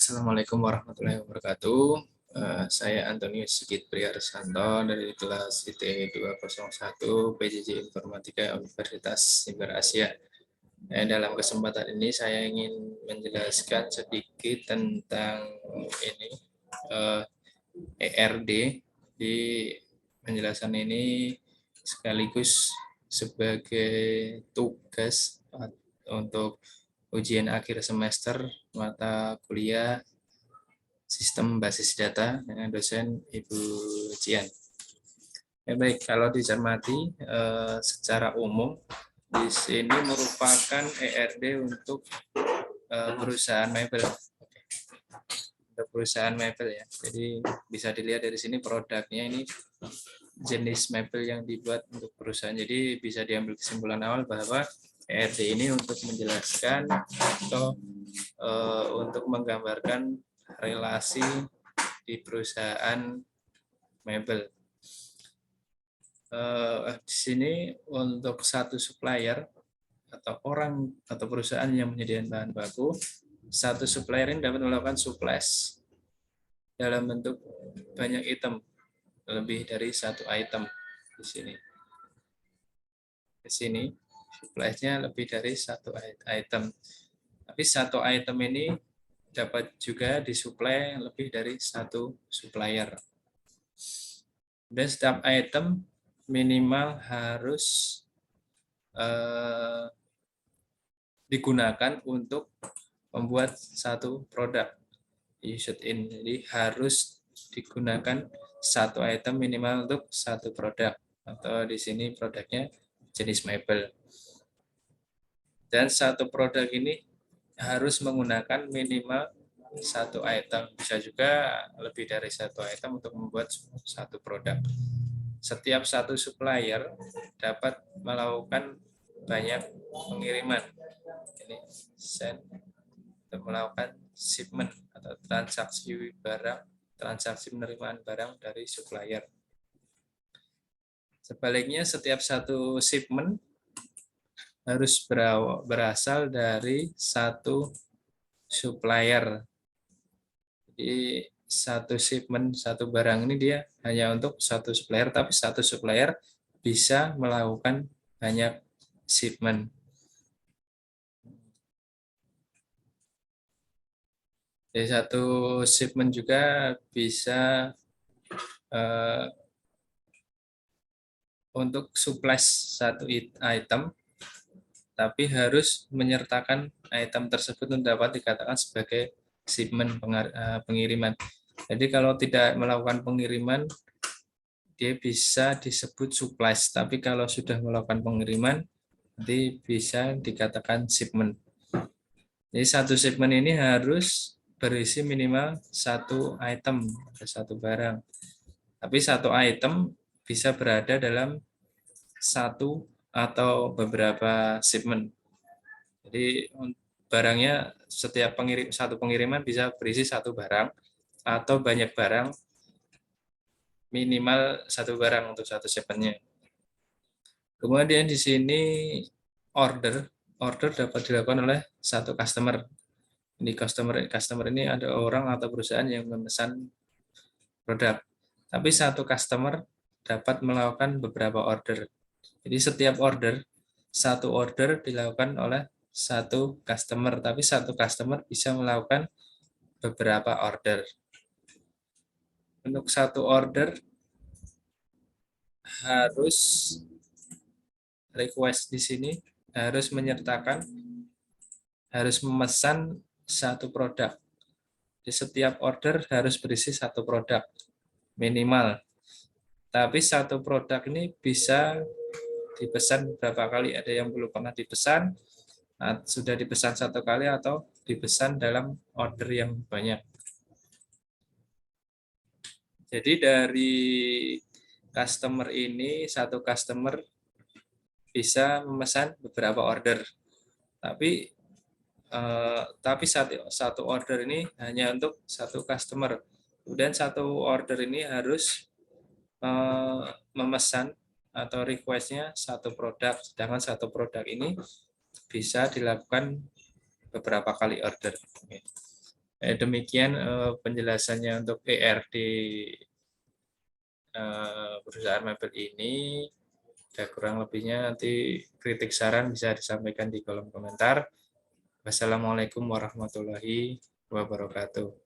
Assalamualaikum warahmatullahi wabarakatuh. Saya Antonius Sigit Priharsanto dari kelas IT 201 PJJ Informatika Universitas Siber Asia. Dalam kesempatan ini saya ingin menjelaskan sedikit tentang ini ERD. Di penjelasan ini sekaligus sebagai tugas untuk ujian akhir semester mata kuliah Sistem Basis Data dengan dosen Ibu Cian. Baik, kalau dicermati secara umum di sini merupakan ERD untuk perusahaan mebel. Untuk perusahaan mebel ya. Jadi bisa dilihat dari sini produknya ini jenis mebel yang dibuat untuk perusahaan. Jadi bisa diambil kesimpulan awal bahwa ERD ini untuk menjelaskan atau untuk menggambarkan relasi di perusahaan mebel. Di sini untuk satu supplier atau orang atau perusahaan yang menyediakan bahan baku, satu supplier ini dapat melakukan supplies dalam bentuk banyak item, lebih dari satu item di sini. Di sini suppliesnya lebih dari satu item. Tapi satu item ini dapat juga disuplai lebih dari satu supplier. Dan setiap item minimal harus digunakan untuk membuat satu produk. Jadi harus digunakan satu item minimal untuk satu produk. Atau di sini produknya jenis mebel. Dan satu produk ini harus menggunakan minimal satu item, bisa juga lebih dari satu item untuk membuat satu produk. Setiap satu supplier dapat melakukan banyak pengiriman. Ini send untuk melakukan shipment atau transaksi barang, transaksi penerimaan barang dari supplier. Sebaliknya setiap satu shipment harus berasal dari satu supplier. Jadi satu shipment, satu barang ini dia hanya untuk satu supplier, tapi satu supplier bisa melakukan banyak shipment. Jadi satu shipment juga bisa untuk supply satu item, tapi harus menyertakan item tersebut untuk dapat dikatakan sebagai shipment pengiriman. Jadi kalau tidak melakukan pengiriman, dia bisa disebut supplies. Tapi kalau sudah melakukan pengiriman, nanti bisa dikatakan shipment. Jadi satu shipment ini harus berisi minimal satu item, satu barang. Tapi satu item bisa berada dalam satu atau beberapa shipment. Jadi barangnya setiap satu pengiriman bisa berisi satu barang atau banyak barang, minimal satu barang untuk satu shipment-nya. Kemudian di sini order dapat dilakukan oleh satu customer. Di customer ini ada orang atau perusahaan yang memesan produk. Tapi satu customer dapat melakukan beberapa order. Jadi setiap satu order dilakukan oleh satu customer, tapi satu customer bisa melakukan beberapa order. Untuk satu order harus request di sini harus menyertakan, harus memesan satu produk. Di setiap order harus berisi satu produk minimal. Tapi satu produk ini bisa dipesan beberapa kali. Ada yang belum pernah dipesan, sudah dipesan satu kali, atau dipesan dalam order yang banyak. Jadi dari customer ini, satu customer bisa memesan beberapa order. Tapi satu order ini hanya untuk satu customer. Kemudian satu order ini harus memesan atau request-nya satu produk, sedangkan satu produk ini bisa dilakukan beberapa kali order. Demikian penjelasannya untuk ERD perusahaan mebel ini. Kurang lebihnya nanti kritik saran bisa disampaikan di kolom komentar. Wassalamualaikum warahmatullahi wabarakatuh.